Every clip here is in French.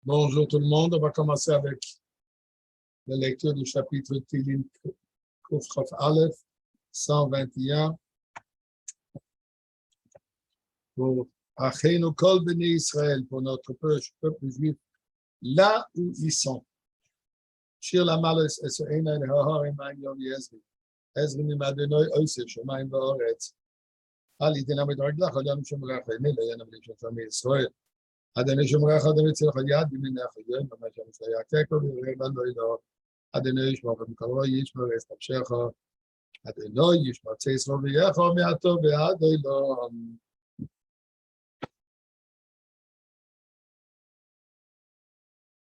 Bonjour tout le monde, on va commencer avec la lecture du chapitre Tilim Kuf Chaf Aleph 121 pour Achenu Kol Bnei Israël, pour notre peuple juif, là où ils sont. Shir Lamalos Esoena El Haharim Ayom Yezri, Ezri Mim Adonai Oiseh Shomayim Va'aretz, Al Yitena Midraglah Chodam Shomrach Enel Yanam Lishon Israel. אדוני שומרך, אדוני צלח יד במינך יום, ממש המשליה תקו ויראה בנו אלו. אדוני ישמור במקורו, ישמור אסתפשך. אדוני ישמור צייס רובייך, מעטו ועד אלו.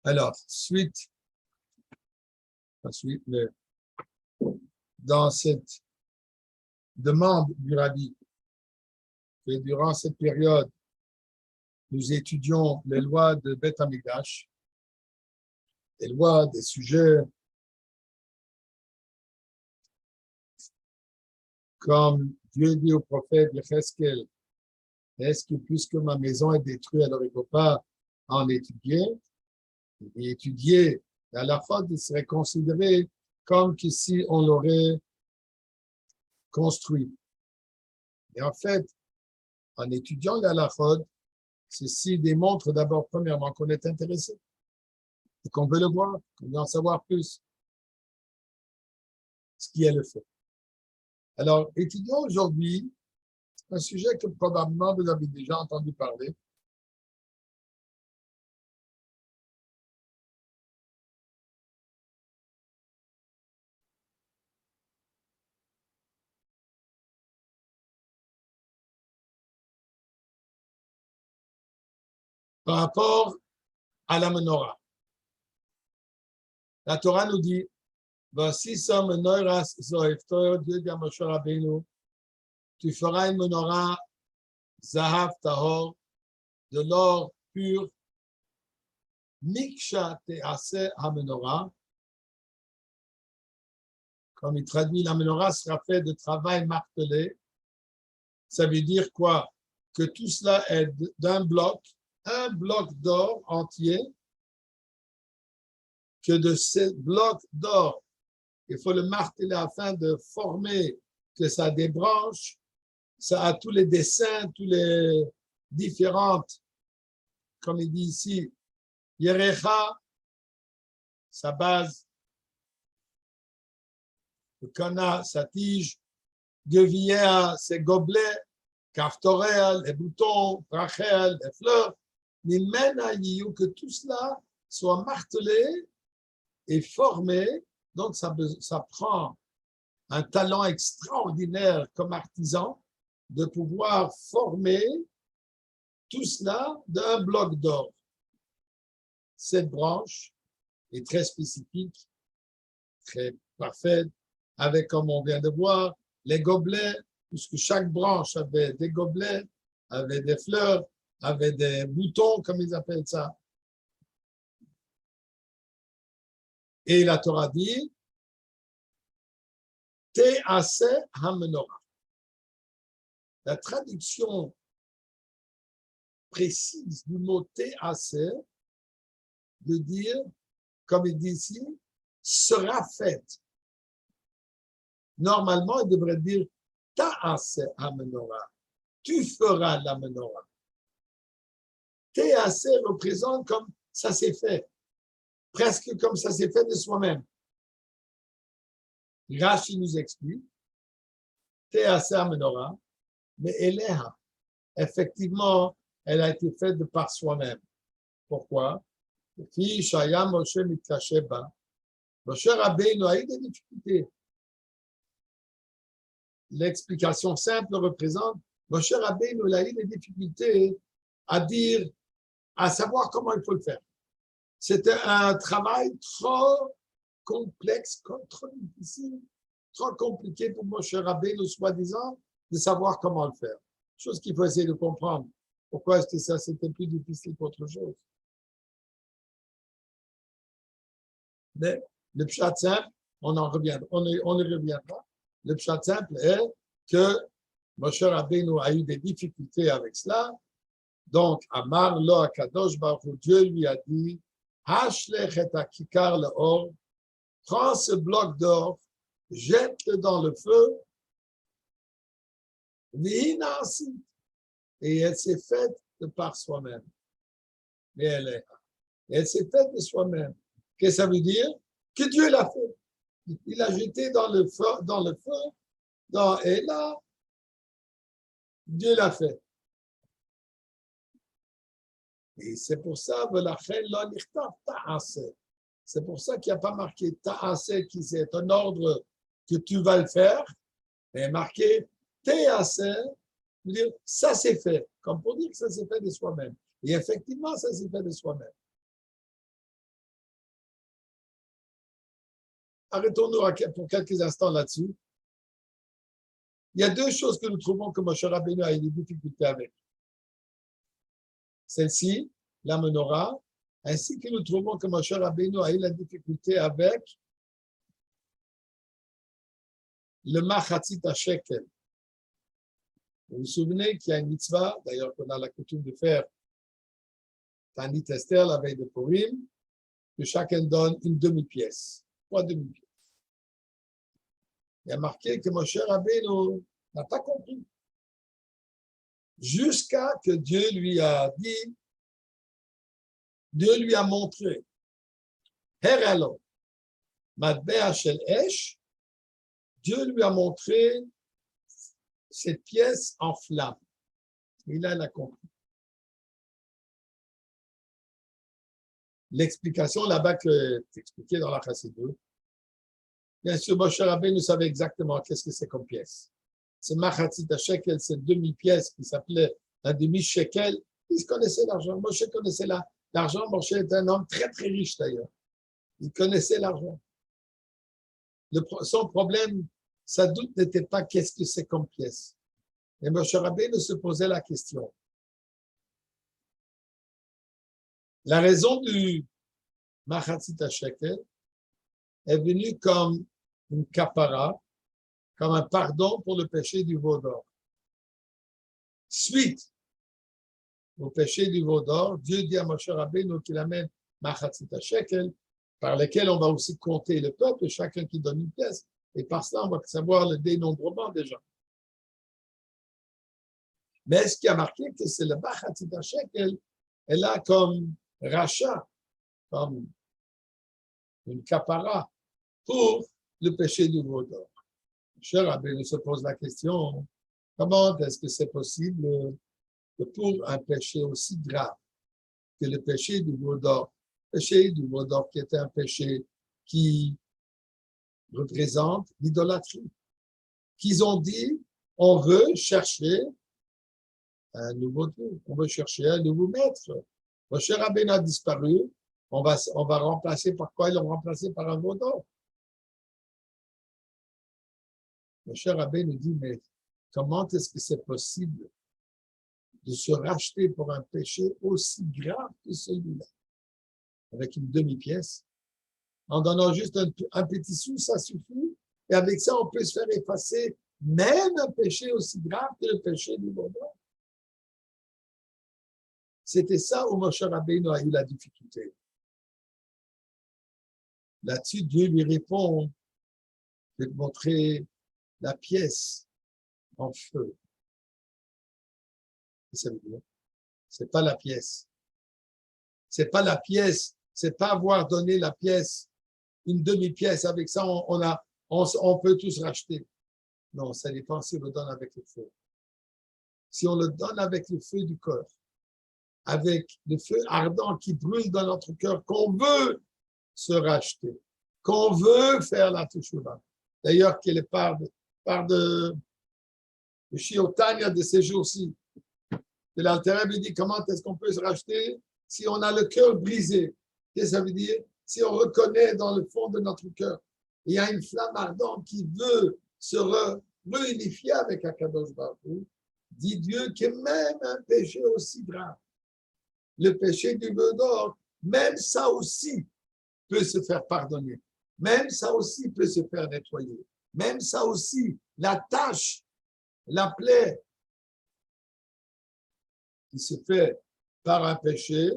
Alors, dans cette demande du Rabbi, que durant cette période, nous étudions les lois de Beth Amikdash, les lois des sujets comme Dieu dit au prophète Yecheskel, est-ce que puisque ma maison est détruite, alors il ne faut pas en étudier? Et étudier la halachot serait considéré comme que si on l'aurait construit. Et en fait, en étudiant la halachot, ceci démontre d'abord, premièrement, qu'on est intéressé et qu'on veut le voir, qu'on veut en savoir plus, ce qui est le fait. Alors, étudions aujourd'hui un sujet que probablement vous avez déjà entendu parler. Par rapport à la menorah. La Torah nous dit, voici ça menorah zoeftor, Dieu dit à Moshe Rabbeinu, tu feras une menorah zahav tahor, de l'or pur, miksha te'aseh ha-menorah. Comme il traduit, la menorah sera faite de travail martelé. Ça veut dire quoi? Que tout cela est d'un bloc, un bloc d'or entier, que de ce bloc d'or, il faut le marteler afin de former que ça débranche, ça a tous les dessins, tous les différentes, comme il dit ici, Yerecha, sa base, le kana, sa tige, Gevier, ses gobelets, Kaftorel, les boutons, Rachel, les fleurs, que tout cela soit martelé et formé. Donc, ça prend un talent extraordinaire comme artisan de pouvoir former tout cela d'un bloc d'or. Cette branche est très spécifique, très parfaite, avec, comme on vient de voir, les gobelets, puisque chaque branche avait des gobelets, avait des fleurs, avait des boutons, comme ils appellent ça. Et la Torah dit, Te'aseh ha-menorah. La traduction précise du mot Te'aseh veut dire, comme il dit ici, sera faite. Normalement, il devrait dire Ta'aseh ha-menorah. Tu feras la menorah. Te'aseh représente comme ça s'est fait. Presque comme ça s'est fait de soi-même. Rashi nous explique, Te'aseh ha-menorah, mais Eleha, effectivement, elle a été faite de par soi-même. Pourquoi? Moshe Rabbeinu a eu des difficultés. L'explication simple représente, Moshe Rabbeinu a eu des difficultés à dire, à savoir comment il faut le faire. C'était un travail trop complexe, trop difficile, trop compliqué pour Moshe Rabbeinu, soi-disant, de savoir comment le faire. Chose qu'il faut essayer de comprendre. Pourquoi est-ce que ça, c'était plus difficile qu'autre chose? Mais le pshat simple, on y reviendra. Le pshat simple est que Moshe Rabbeinu a eu des difficultés avec cela. Donc, Amar lo Akadosh Baruch Hu, Dieu lui a dit, Hashlech et hakikar leor, prends ce bloc d'or, jette-le dans le feu, Vihinasi, et elle s'est faite de par soi-même. Et elle s'est faite de soi-même. Qu'est-ce que ça veut dire? Que Dieu l'a fait. Il l'a jeté dans le feu, et là, Dieu l'a fait. Et c'est pour ça, c'est pour ça qu'il n'y a pas marqué ta'aseh, qui c'est un ordre que tu vas le faire, mais marqué te'aseh, veut dire ça c'est fait, comme pour dire que ça s'est fait de soi-même. Et effectivement, ça s'est fait de soi-même. Arrêtons-nous pour quelques instants là-dessus. Il y a deux choses que nous trouvons que Moshe Rabbeinu a eu des difficultés avec. Celle-ci, la menorah, ainsi que nous trouvons que Moshe Rabbeinu a eu la difficulté avec le Machatzit HaShekel. Vous vous souvenez qu'il y a une mitzvah, d'ailleurs qu'on a la coutume de faire, Tanit Esther, la veille de Purim, que chacun donne une demi-pièce, 3 demi-pièces. Il y a marqué que Moshe Rabbeinu n'a pas compris. Jusqu'à que Dieu lui a dit, Dieu lui a montré, Heralo, Matbea Shel Esh, Dieu lui a montré cette pièce en flamme. Et là, il a compris. L'explication là-bas que tu expliquais dans la Chassidut, bien sûr, Moshe Rabbeinu savait exactement qu'est-ce que c'est comme pièce. Ce Machatzit HaShekel, cette demi-pièce qui s'appelait un demi-shekel, il connaissait l'argent. Moshe connaissait l'argent. Moshe était un homme très, très riche d'ailleurs. Il connaissait l'argent. Son problème, sa doute n'était pas qu'est-ce que c'est comme pièce. Et Moshe Rabbeinu se posait la question. La raison du Machatzit HaShekel est venue comme une kapara, comme un pardon pour le péché du veau d'or. Suite au péché du veau d'or, Dieu dit à Moshe Rabbeinu qu'il amène Machatzit HaShekel, par lequel on va aussi compter le peuple, chacun qui donne une pièce, et par cela, on va savoir le dénombrement des gens. Mais ce qui a marqué que c'est le Machatzit HaShekel, elle a comme rachat, comme une kapara pour le péché du veau d'or. Moshe Rabbeinu se pose la question, comment est-ce que c'est possible que pour un péché aussi grave que le péché du veau d'or qui était un péché qui représente l'idolâtrie, qu'ils ont dit, on veut chercher un nouveau Dieu, on veut chercher un nouveau maître. Moshe Rabbeinu a disparu, on va remplacer par quoi? Ils l'ont remplacé par un veau d'or. Moshe Rabbeinu dit, mais comment est-ce que c'est possible de se racheter pour un péché aussi grave que celui-là, avec une demi-pièce? En donnant juste un petit sou, ça suffit. Et avec ça, on peut se faire effacer même un péché aussi grave que le péché du veau d'or. C'était ça où Moshe Rabbeinu a eu la difficulté. Là-dessus, Dieu lui répond, je vais te montrer la pièce en feu. Ça veut dire, c'est pas la pièce. C'est pas la pièce. C'est pas avoir donné la pièce, une demi-pièce. Avec ça, on peut tous racheter. Non, ça dépend si on le donne avec le feu. Si on le donne avec le feu du cœur, avec le feu ardent qui brûle dans notre cœur, qu'on veut se racheter, qu'on veut faire la teshuva. D'ailleurs, qu'elle est part de Shiotanya de ces jours-ci. Que l'Alter Rebbe dit comment est-ce qu'on peut se racheter si on a le cœur brisé. Qu'est-ce que ça veut dire? Si on reconnaît dans le fond de notre cœur, il y a une flamme ardente qui veut se réunifier avec Akadosh Baruch Hu, dit Dieu que même un péché aussi grave, le péché du veau d'or, même ça aussi peut se faire pardonner. Même ça aussi peut se faire nettoyer. Même ça aussi, la tâche, la plaie qui se fait par un péché,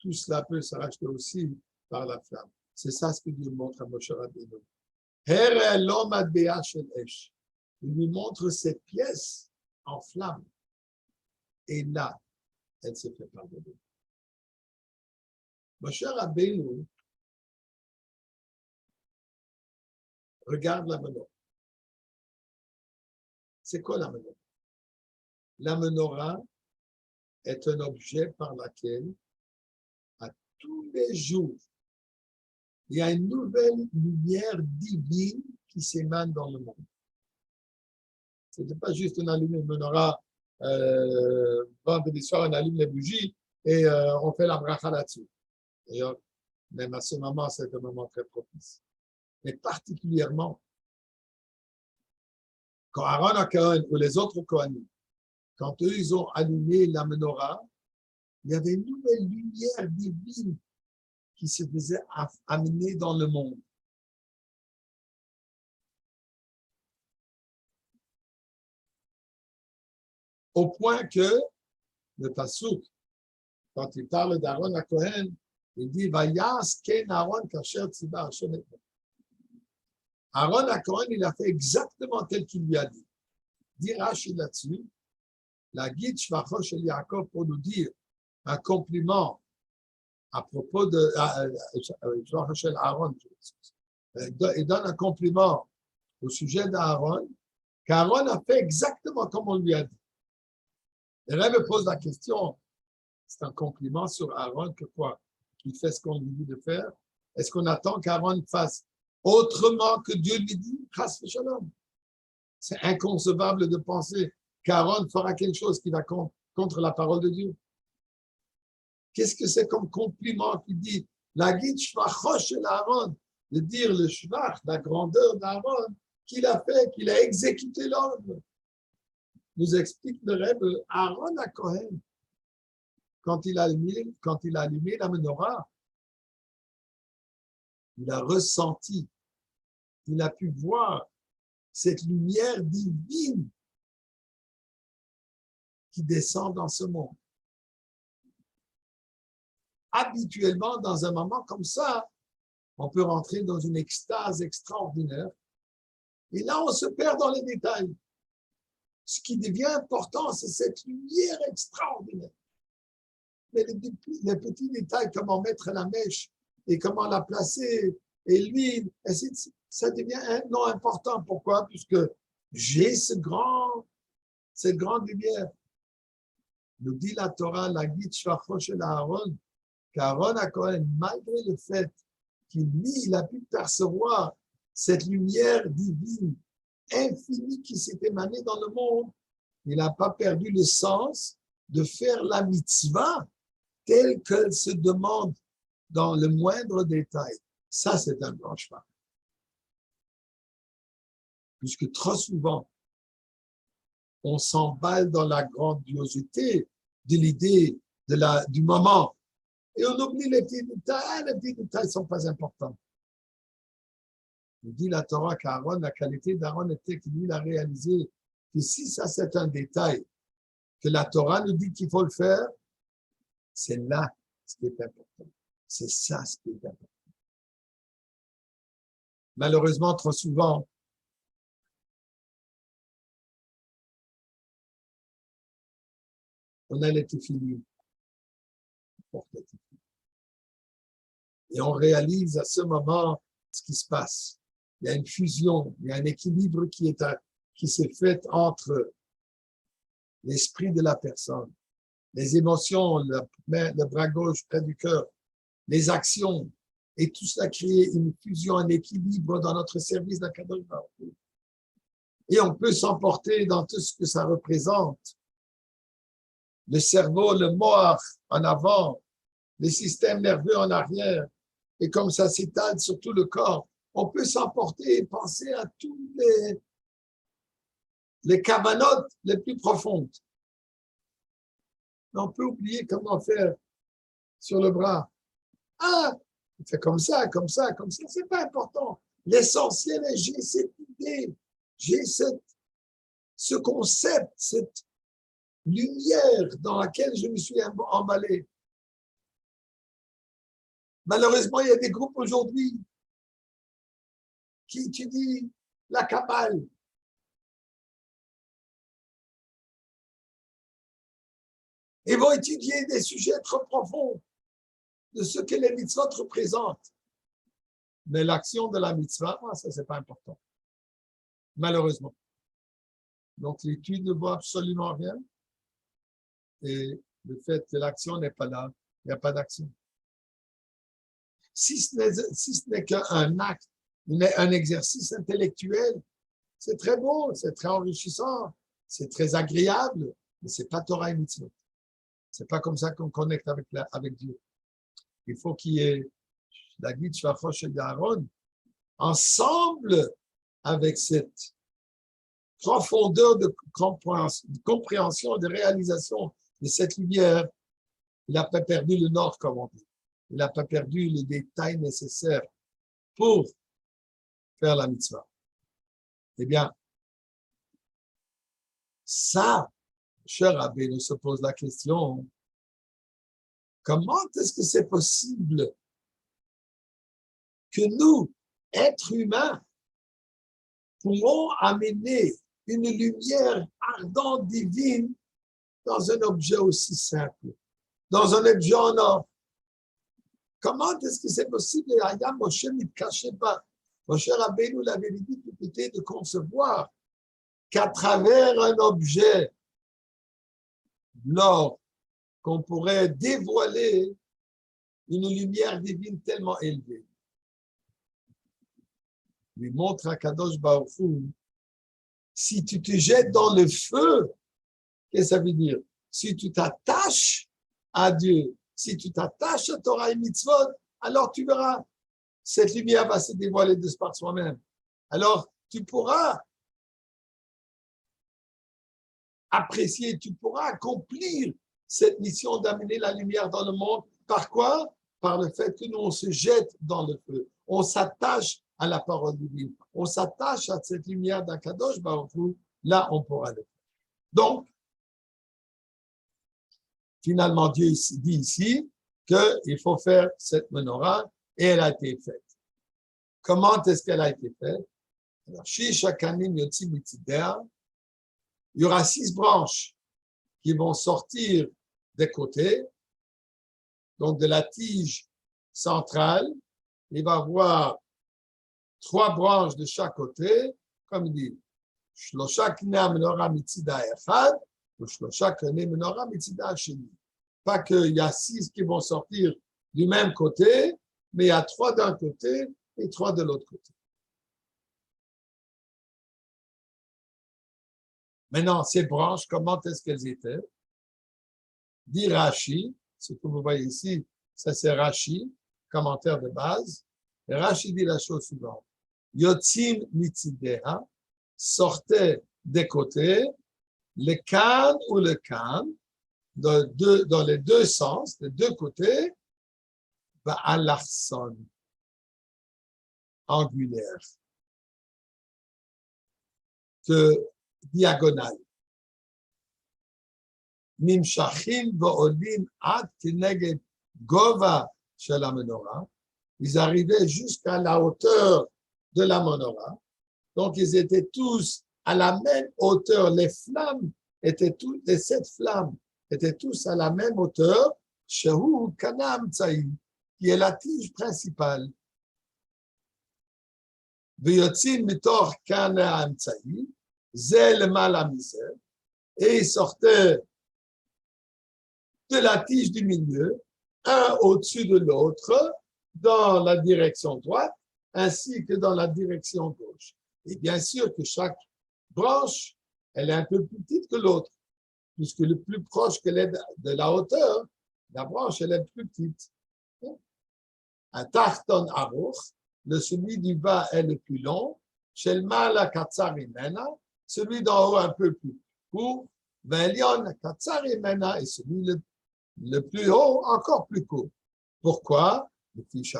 tout cela peut se racheter aussi par la flamme. C'est ça ce que Dieu montre à Moshe Rabbeinu. Il lui montre cette pièce en flamme. Et là, elle se fait pardonner. Moshe Rabbeinu regarde la menorah. C'est quoi la menorah? La menorah est un objet par lequel, à tous les jours, il y a une nouvelle lumière divine qui s'émane dans le monde. Ce n'est pas juste on allume une menorah, vendredi soir, on allume les bougies et on fait la bracha là-dessus. D'ailleurs, même à ce moment, c'est un moment très propice. Mais particulièrement, quand Aaron à Cohen ou les autres Kohanim, quand eux, ils ont allumé la menorah, il y avait une nouvelle lumière divine qui se faisait amener dans le monde. Au point que le Passouk, quand il parle d'Aaron à Cohen, il dit Vayas ken Aaron kasher tziva Hashem et Aaron à Cohen, il a fait exactement tel qu'il lui a dit. Dit Rashi là-dessus, la guide Shvacho shel Yaakov pour nous dire un compliment à propos de Shvacho shel Aaron. Il donne un compliment au sujet d'Aaron, qu'Aaron a fait exactement comme on lui a dit. Et là, me pose la question, c'est un compliment sur Aaron que quoi? Qu'il fait ce qu'on lui dit de faire? Est-ce qu'on attend qu'Aaron fasse autrement que Dieu lui dit? Chas v'shalom. C'est inconcevable de penser qu'Aaron fera quelque chose qui va contre la parole de Dieu. Qu'est-ce que c'est comme compliment qui dit la guide shvachosh shel Aaron, de dire le shvach, la grandeur d'Aaron, qu'il a fait, qu'il a exécuté l'ordre. Nous explique le Rebbe, Aaron à Cohen, quand il a allumé la menorah, il a ressenti, il a pu voir cette lumière divine qui descend dans ce monde. Habituellement, dans un moment comme ça, on peut rentrer dans une extase extraordinaire. Et là, on se perd dans les détails. Ce qui devient important, c'est cette lumière extraordinaire. Mais les petits détails, comment mettre la mèche et comment la placer, et l'huile, ça devient un nom important. Pourquoi? Puisque j'ai cette grande lumière. Nous dit la Torah, la guide Shvacho shel Aaron, qu'Aaron a Cohen, malgré le fait qu'il, lui, il a pu percevoir cette lumière divine infinie qui s'est émanée dans le monde, il n'a pas perdu le sens de faire la mitzvah telle qu'elle se demande dans le moindre détail. Ça, c'est un grand chemin. Puisque trop souvent, on s'emballe dans la grandiosité de l'idée du moment et on oublie les petits détails. Les petits détails ne sont pas importants. Il dit la Torah qu'Aaron, la qualité d'Aaron était qu'il lui a réalisé que si ça c'est un détail, que la Torah nous dit qu'il faut le faire, c'est là ce qui est important. C'est ça ce qui est important. Malheureusement, trop souvent, on a les tefilines. Et on réalise à ce moment ce qui se passe. Il y a une fusion, il y a un équilibre qui s'est fait entre l'esprit de la personne, les émotions, le bras gauche près du cœur, les actions, et tout cela crée une fusion, un équilibre dans notre service d'Akadosh Baruch Hu. Et on peut s'emporter dans tout ce que ça représente. Le cerveau, le moach en avant, les systèmes nerveux en arrière, et comme ça s'étale sur tout le corps, on peut s'emporter et penser à tous les cavanotes les plus profondes. Mais on peut oublier comment faire sur le bras. Ah, il fait comme ça, comme ça, comme ça, c'est pas important. L'essentiel est j'ai cette idée, j'ai ce concept, cette lumière dans laquelle je me suis emballé. Malheureusement, il y a des groupes aujourd'hui qui étudient la Kabbale. Ils vont étudier des sujets trop profonds de ce que les mitzvot représentent. Mais l'action de la mitzvah, ça, c'est pas important. Malheureusement. Donc, l'étude ne vaut absolument rien. Et le fait que l'action n'est pas là, il n'y a pas d'action. Si ce n'est qu'un acte, un exercice intellectuel, c'est très beau, c'est très enrichissant, c'est très agréable, mais c'est pas Torah et mitzvot. C'est pas comme ça qu'on connecte avec Dieu. Il faut qu'il y ait la guide Shvachosh et Aaron ensemble avec cette profondeur de compréhension, de réalisation de cette lumière. Il n'a pas perdu le nord, comme on dit. Il n'a pas perdu les détails nécessaires pour faire la mitzvah. Eh bien, ça, cher Abbé, nous se pose la question, comment est-ce que c'est possible que nous, êtres humains, pouvons amener une lumière ardente divine dans un objet aussi simple, dans un objet en or? Comment est-ce que c'est possible? Moshe ne cachait pas. Moshe Rabbeinu l'avait dit tout était de concevoir qu'à travers un objet, l'or, qu'on pourrait dévoiler une lumière divine tellement élevée. Lui montre à Kadosh Baruch Hu, si tu te jettes dans le feu, qu'est-ce que ça veut dire? Si tu t'attaches à Dieu, si tu t'attaches à Torah et Mitzvot, alors tu verras, cette lumière va se dévoiler de par soi-même. Alors, tu pourras apprécier, tu pourras accomplir cette mission d'amener la lumière dans le monde. Par quoi? Par le fait que nous, on se jette dans le feu. On s'attache à la parole divine. On s'attache à cette lumière d'Akadosh Baruch Hu. Là, on pourra le faire. Donc, finalement, Dieu dit ici qu'il faut faire cette menorah et elle a été faite. Comment est-ce qu'elle a été faite? Alors, chez Shakanim Yotzi Mitzider, il y aura 6 branches qui vont sortir des côtés, donc de la tige centrale. Il va y avoir 3 branches de chaque côté, comme il dit, Shlosha Knei Menorah Mitzida Echad, ou Shlosha Knei Menorah Mitzida Sheni. Pas qu'il y a 6 qui vont sortir du même côté, mais il y a 3 d'un côté et 3 de l'autre côté. Maintenant, ces branches, comment est-ce qu'elles étaient? Dit Rashi, ce que vous voyez ici, ça c'est Rashi, commentaire de base. Et Rashi dit la chose suivante. Yotzim mitzideha, sortait des côtés, le kan ou le kan, dans les deux sens, des deux côtés, va à l'arson, angulaire, que diagonale. Nimshachim va'olim ad kineged gova shel menorah. Ils arrivaient jusqu'à la hauteur de la menorah. Donc, ils étaient tous à la même hauteur. Les flammes étaient toutes, les 7 flammes étaient tous à la même hauteur. Shehu kana amtsaï, qui est la tige principale. V'yotzim mitor kana amtsaï, zel malamisel. Et ils sortaient de la tige du milieu, un au-dessus de l'autre, dans la direction droite, ainsi que dans la direction gauche. Et bien sûr que chaque branche, elle est un peu plus petite que l'autre, puisque le plus proche qu'elle est de la hauteur, la branche, elle est plus petite. Un tarton aruch, le celui du bas est le plus long, chez le mal katsar imena, celui d'en haut un peu plus court, velion katsar imena et celui le plus haut encore plus court. Pourquoi? Puisque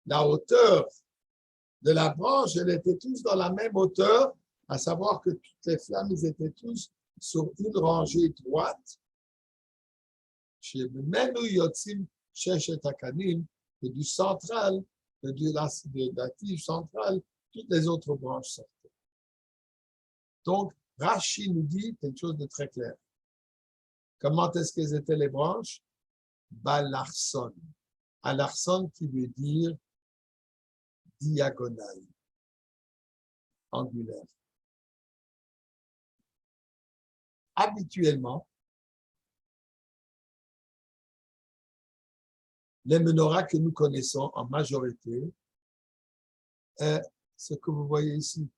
la hauteur de la branche, elle était tous dans la même hauteur, à savoir que toutes les flammes, ils étaient tous sur une rangée droite, chez Menu Yotzim Sheshet Akanim, et du central, de la tige centrale, toutes les autres branches sortaient. Donc, Rashi nous dit quelque chose de très clair. Comment est-ce qu'elles étaient les branches? Balarson. Alarson qui veut dire diagonale, angulaire. Habituellement, les menorahs que nous connaissons en majorité est ce que vous voyez ici.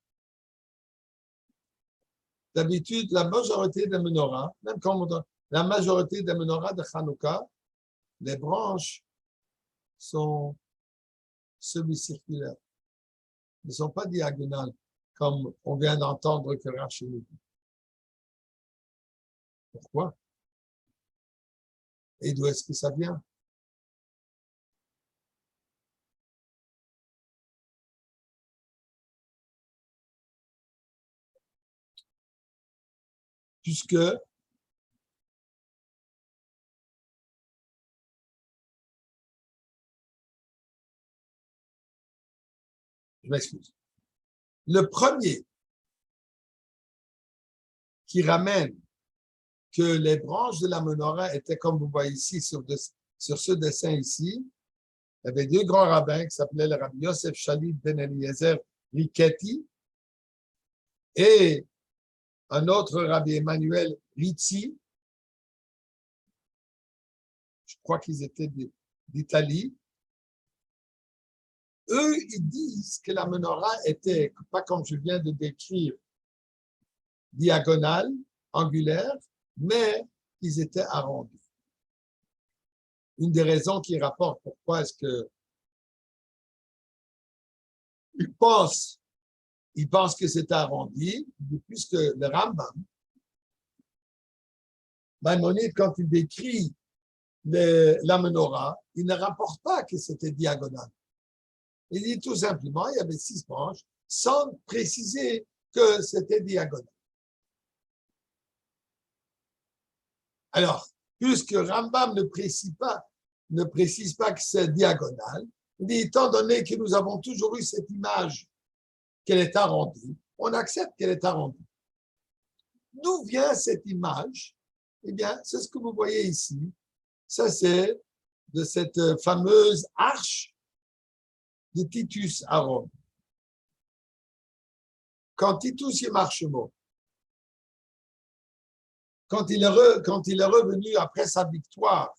D'habitude, la majorité des menorahs, même quand la majorité des menorahs de Hanouka, les branches sont semi-circulaires, ne sont pas diagonales, comme on vient d'entendre que Rashi nous dit. Pourquoi? Et d'où est-ce que ça vient? Puisque je m'excuse. Le premier qui ramène que les branches de la menorah étaient, comme vous voyez ici, sur ce dessin ici, il y avait deux grands rabbins qui s'appelaient le rabbi Yosef Shalit ben Eliezer Riketi et un autre rabbi Emmanuel Rizzi. Je crois qu'ils étaient d'Italie. Eux, ils disent que la menorah était, pas comme je viens de décrire, diagonale, angulaire, mais ils étaient arrondis. Une des raisons qui rapporte pourquoi est-ce que ils pensent que c'était arrondi, puisque le Rambam, Maïmonide, quand il décrit la menorah, il ne rapporte pas que c'était diagonal. Il dit tout simplement, il y avait 6 branches, sans préciser que c'était diagonal. Alors, puisque Rambam ne précise pas que c'est diagonal, il dit, étant donné que nous avons toujours eu cette image qu'elle est arrondie, on accepte qu'elle est arrondie. D'où vient cette image? Eh bien, c'est ce que vous voyez ici. Ça, c'est de cette fameuse arche de Titus à Rome. Quand Titus y marche mot, quand il est revenu après sa victoire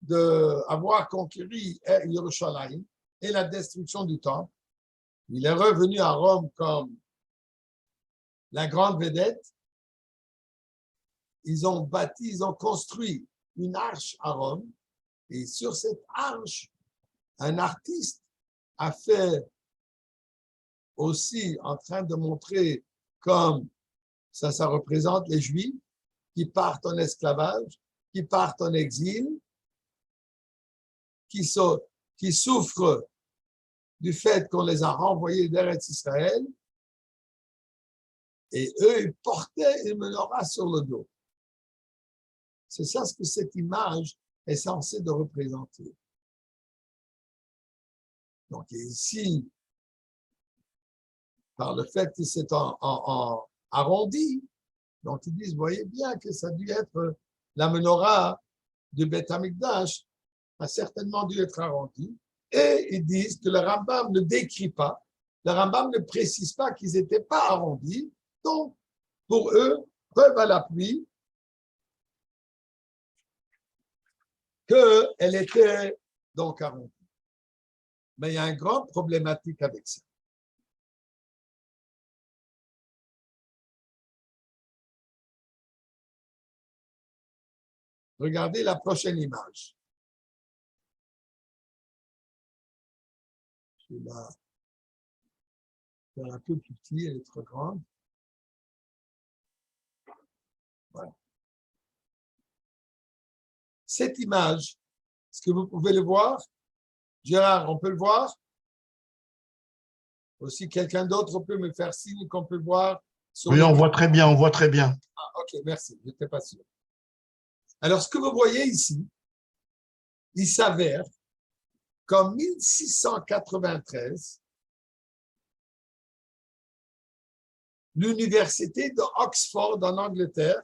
d'avoir conquis Yerushalayim et la destruction du temple, il est revenu à Rome comme la grande vedette. Ils ont construit une arche à Rome, et sur cette arche, un artiste a fait aussi en train de montrer comme ça représente les Juifs qui partent en esclavage, qui partent en exil, qui souffrent du fait qu'on les a renvoyés d'Eretz Israël, et eux, ils portaient une menorah sur le dos. C'est ça ce que cette image est censée de représenter. Donc ici, par le fait que c'est en arrondi, donc ils disent, vous voyez bien que ça a dû être la menorah du Beth Amikdash a certainement dû être arrondi. Et ils disent que le Rambam ne décrit pas, le Rambam ne précise pas qu'ils n'étaient pas arrondis. Donc, pour eux, preuve à l'appui qu'elle était donc arrondie. Mais il y a une grande problématique avec ça. Regardez la prochaine image. Je vais la faire un peu plus petit, elle est trop grande. Voilà. Cette image, est-ce que vous pouvez le voir? Gérard, on peut le voir? Aussi, quelqu'un d'autre peut me faire signe qu'on peut le voir sur Oui, le... on voit très bien, on voit très bien. Ah, ok, merci, je n'étais pas sûr. Alors, ce que vous voyez ici, il s'avère qu'en 1693, l'université d'Oxford en Angleterre,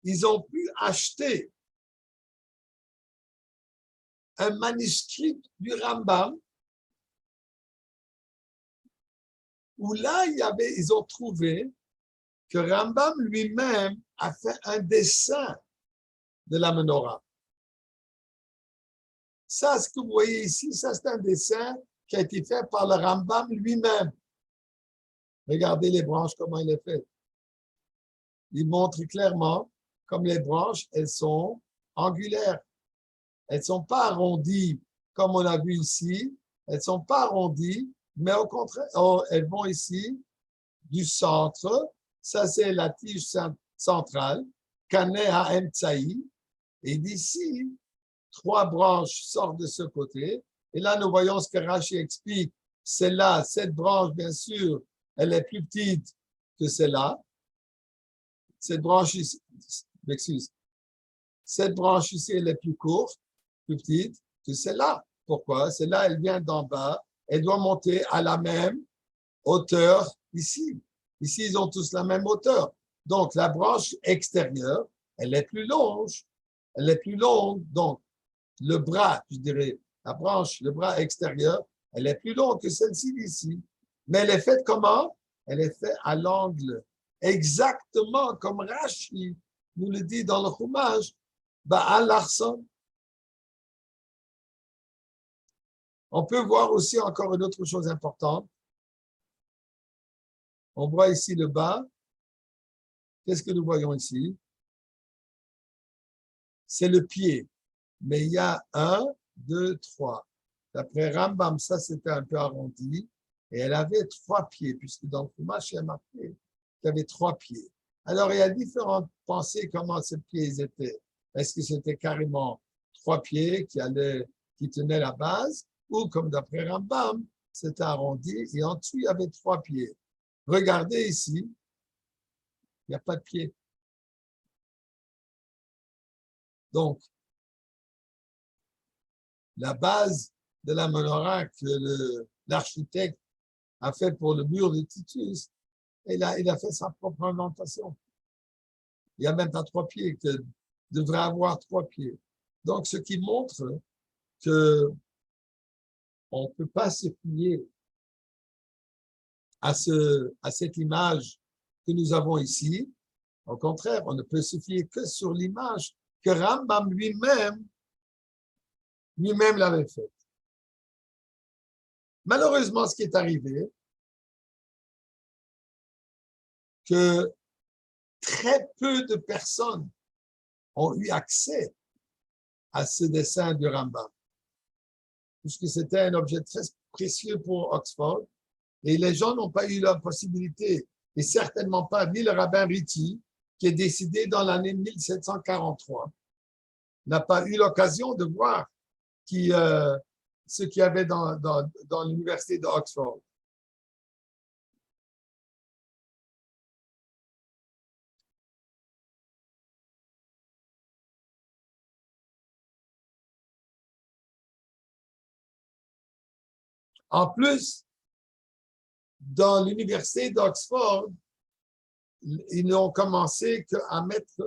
ils ont pu acheter un manuscrit du Rambam où là, ils ont trouvé que Rambam lui-même a fait un dessin de la menorah. Ça, ce que vous voyez ici, ça c'est un dessin qui a été fait par le Rambam lui-même. Regardez les branches, comment il est fait. Il montre clairement comme les branches, elles sont angulaires. Elles ne sont pas arrondies comme on a vu ici. Elles ne sont pas arrondies, mais au contraire, elles vont ici du centre. Ça, c'est la tige centrale, Kaneh Ha'emtsaï. Et d'ici, 3 branches sortent de ce côté. Et là, nous voyons ce que Rashi explique. Celle-là, cette branche, bien sûr, elle est plus petite que celle-là. Cette branche ici, m'excuse. Cette branche ici, elle est plus courte, plus petite que celle-là. Pourquoi? Celle-là, elle vient d'en bas. Elle doit monter à la même hauteur ici. Ici, ils ont tous la même hauteur. Donc, la branche extérieure, elle est plus longue. Elle est plus longue. Donc, le bras, je dirais, la branche, le bras extérieur, elle est plus longue que celle-ci d'ici. Mais elle est faite comment? Elle est faite à l'angle. Exactement comme Rashi nous le dit dans le Chumash, Baal Larson. On peut voir aussi encore une autre chose importante. On voit ici le bas. Qu'est-ce que nous voyons ici? C'est le pied. Mais il y a 1, 2, 3. D'après Rambam, ça c'était un peu arrondi. Et elle avait 3 pieds, puisque dans le Chumash, il y a marqué qu'il y avait 3 pieds. Alors, il y a différentes pensées comment ces pieds étaient. Est-ce que c'était carrément 3 pieds qui tenaient la base, ou comme d'après Rambam, c'était arrondi et en dessous, il y avait 3 pieds. Regardez ici, il n'y a pas de pieds. Donc, la base de la menorah que l'architecte a fait pour le mur de Titus, il a fait sa propre inventation. Il n'y a même pas 3 pieds, que devrait avoir 3 pieds. Donc, ce qui montre que on ne peut pas se fier à cette image que nous avons ici. Au contraire, on ne peut se fier que sur l'image que Rambam lui-même l'avait faite. Malheureusement, ce qui est arrivé, que très peu de personnes ont eu accès à ce dessin du Rambam, puisque c'était un objet très précieux pour Oxford, et les gens n'ont pas eu la possibilité, et certainement pas ni le rabbin Ritty, qui est décédé dans l'année 1743, n'a pas eu l'occasion de voir ce qu'il y avait dans l'université d'Oxford. En plus, dans l'université d'Oxford, ils n'ont commencé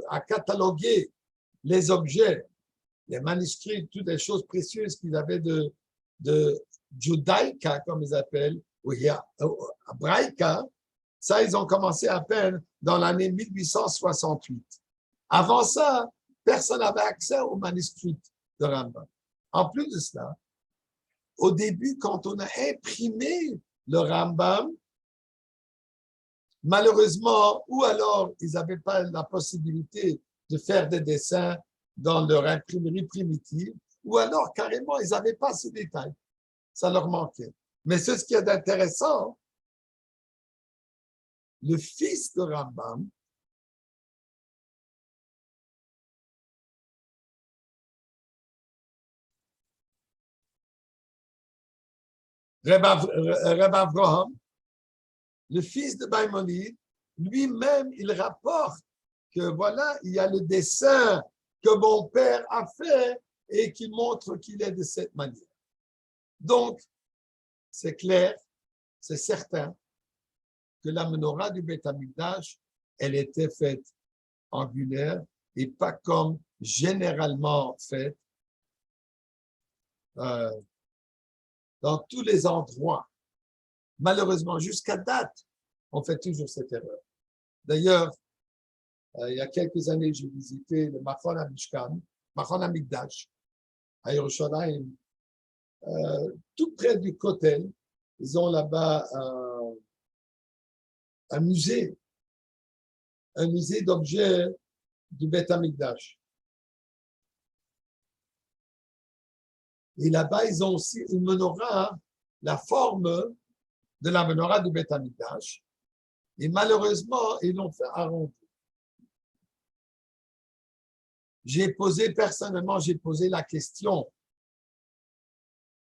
à cataloguer les objets, les manuscrits, toutes les choses précieuses qu'ils avaient de Judaïka, comme ils appellent, ou Braïka. Ça, ils ont commencé à peine dans l'année 1868. Avant ça, personne n'avait accès aux manuscrits de Rambam. En plus de cela, au début, quand on a imprimé le Rambam, malheureusement, ou alors ils n'avaient pas la possibilité de faire des dessins dans leur imprimerie primitive, ou alors carrément, ils n'avaient pas ce détail. Ça leur manquait. Mais ce qui est intéressant, le fils de Rambam, Reb Avraham, le fils de Maïmonide, lui-même, il rapporte que voilà, il y a le dessin que mon père a fait et qui montre qu'il est de cette manière. Donc, c'est clair, c'est certain que la menorah du Beth Amikdash, elle était faite angulaire et pas comme généralement faite dans tous les endroits. Malheureusement, jusqu'à date, on fait toujours cette erreur. D'ailleurs, il y a quelques années, j'ai visité le Machon HaMishkan, Machon HaMikdash, à Yerushalayim, tout près du Kotel. Ils ont là-bas un musée d'objets du Beth Amikdash. Et là-bas, ils ont aussi une menorah, la forme de la menorah du Beth Amikdash. Et malheureusement, ils l'ont fait arrondir. Personnellement, j'ai posé la question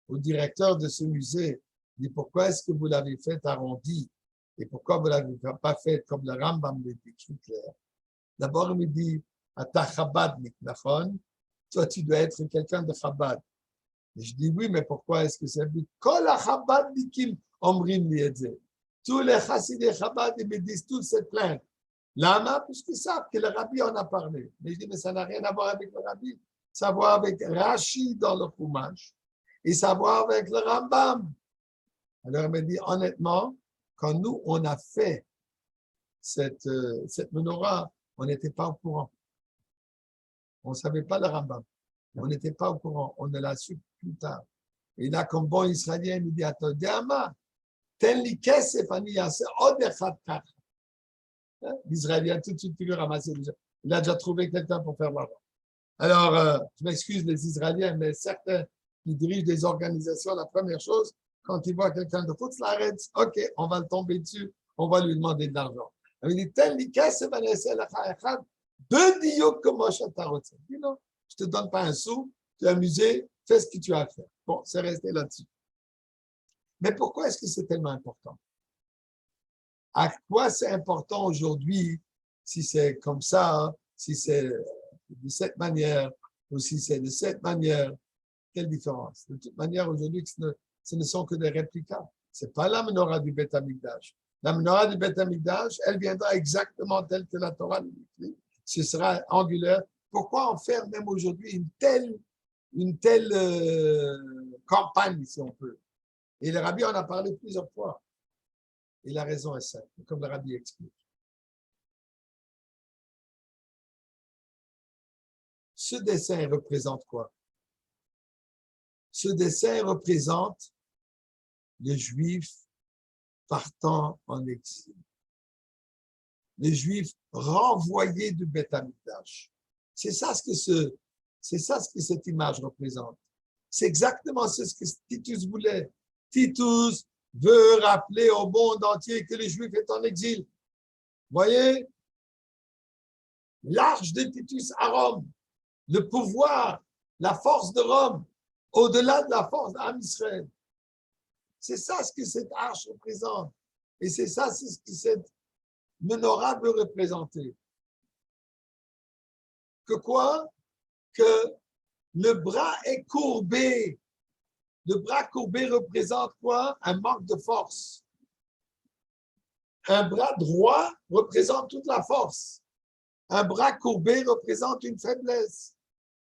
au directeur de ce musée. Je dis, pourquoi est-ce que vous l'avez fait arrondi? Et pourquoi vous ne l'avez pas fait comme le Rambam l'a décrit clair? D'abord, il me dit, Ata Chabadnik, nachon, toi, tu dois être quelqu'un de Chabad. Et je dis, oui, mais pourquoi est-ce que c'est but? Kol Chabadnikim omrim liedze. Tous les chassidés Chabad, ils me disent toute cette plainte. Lama, puisqu'ils savent que le rabbi en a parlé. Mais je dis, mais ça n'a rien à voir avec le rabbi. Ça a à voir avec Rashi dans le Chumash. Et ça a à voir avec le Rambam. Alors, il me dit, honnêtement, quand nous, on a fait cette menorah, on n'était pas au courant. On ne savait pas le Rambam. On n'était pas au courant. On ne l'a su plus tard. Et là, comme bon Israélien, il me dit, attends, Déama, ten li kesef ani yaseh od echad kach. L'Israélien, tout de suite, il lui ramasser. Il a déjà trouvé quelqu'un pour faire l'argent. Alors, je m'excuse les Israéliens, mais certains qui dirigent des organisations, la première chose, quand ils voient quelqu'un de Chutz Laaretz, OK, on va le tomber dessus, on va lui demander de l'argent. Il dit, tel li kesef ani yaseh lecha echad, bediuk comme shata rotzeh. Il dit non, je ne te donne pas un sou, tu es amusé, fais ce que tu as à faire. Bon, c'est resté là-dessus. Mais pourquoi est-ce que c'est tellement important? À quoi c'est important aujourd'hui, si c'est comme ça, si c'est de cette manière, ou si c'est de cette manière? Quelle différence? De toute manière, aujourd'hui, ce ne sont que des réplicas. Ce n'est pas la menorah du Beth Amikdash. La menorah du Beth Amikdash, elle viendra exactement telle que la Torah nous dit. Ce sera angulaire. Pourquoi en faire même aujourd'hui une telle campagne, si on peut? Et le rabbi en a parlé plusieurs fois. Et la raison est simple, comme le rabbi explique. Ce dessin représente quoi? Ce dessin représente les Juifs partant en exil. Les Juifs renvoyés du Beth Amikdash. C'est ça ce que cette image représente. C'est exactement ce que Titus voulait. Titus veut rappeler au monde entier que les Juifs sont en exil. Voyez, l'arche de Titus à Rome, le pouvoir, la force de Rome, au-delà de la force d'Am Israël. C'est ça ce que cette arche représente. Et c'est ça ce que cette menorah veut représenter. Que quoi? Que le bras est courbé. Le bras courbé représente quoi? Un manque de force. Un bras droit représente toute la force. Un bras courbé représente une faiblesse.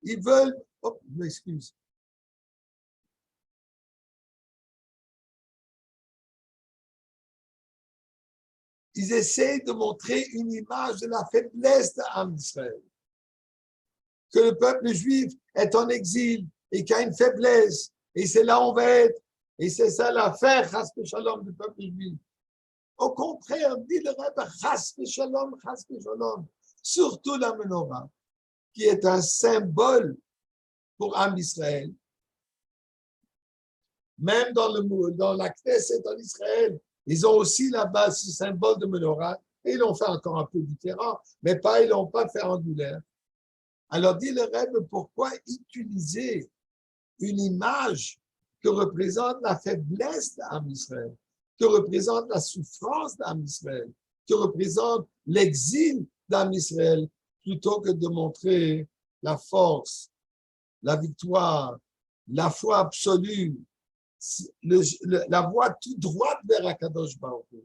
Ils veulent... Oh, je m'excuse. Ils essaient de montrer une image de la faiblesse d'Am Israël. Que le peuple juif est en exil et qu'il y a une faiblesse. Et c'est là où on va être. Et c'est ça l'affaire, chas v'shalom, du peuple juif. Au contraire, dit le Rebbe, chas v'shalom, chas v'shalom. Surtout la menorah, qui est un symbole pour Am Israël. Même dans la Knesset en Israël, ils ont aussi là-bas ce symbole de menorah. Et ils l'ont fait encore un peu différent, mais ils ne l'ont pas fait angulaire. Alors, dit le Rebbe, pourquoi utiliser une image que représente la faiblesse d'Am Israël? que représente la souffrance d'Am Israël, que représente l'exil d'Am Israël, plutôt que de montrer la force, la victoire, la foi absolue, la voie toute droite vers Akadosh Baruch Hu.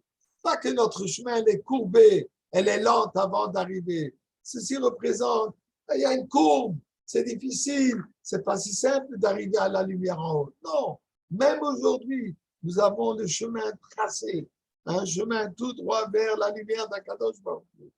Pas que notre chemin elle est courbé, elle est lente avant d'arriver. Ceci représente, il y a une courbe, c'est difficile, c'est pas si simple d'arriver à la lumière en haut. Non, même aujourd'hui, nous avons le chemin tracé, un chemin tout droit vers la lumière d'Akadosh Baruch Hu.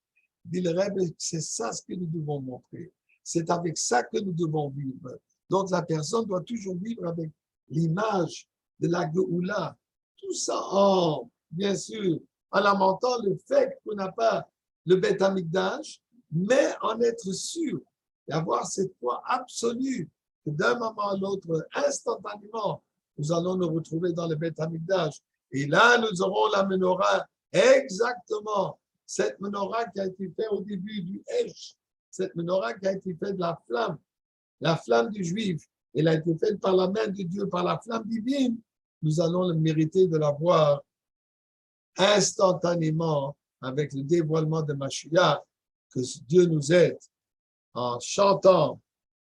Dit le Rebbe, c'est ça ce que nous devons montrer. C'est avec ça que nous devons vivre. Donc la personne doit toujours vivre avec l'image de la Géoula. Tout ça en, bien sûr, en lamentant le fait qu'on n'a pas le Beth Amikdash, mais en être sûr d'avoir cette foi absolue que d'un moment à l'autre, instantanément, nous allons nous retrouver dans le Beth Amikdash. Et là, nous aurons la menorah exactement. Cette menorah qui a été faite au début du Esh, cette menorah qui a été faite de la flamme du Juif, elle a été faite par la main de Dieu, par la flamme divine, nous allons le mériter de la voir instantanément avec le dévoilement de Mashiach, que Dieu nous aide en chantant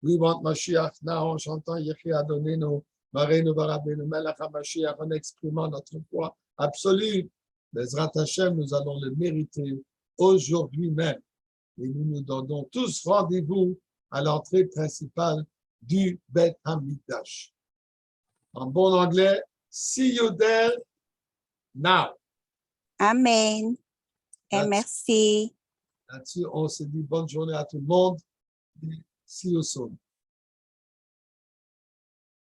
We want Mashiach now, en chantant Yehi Adonenu, Marenu Barabenu, Melech HaMashiach, en exprimant notre foi absolue. Bezrat Hashem, nous allons le mériter aujourd'hui même. Et nous nous donnons tous rendez-vous à l'entrée principale du Beth Hamikdash. En bon anglais, see you there now. Amen. Et merci. Là-dessus, on se dit bonne journée à tout le monde. See you soon.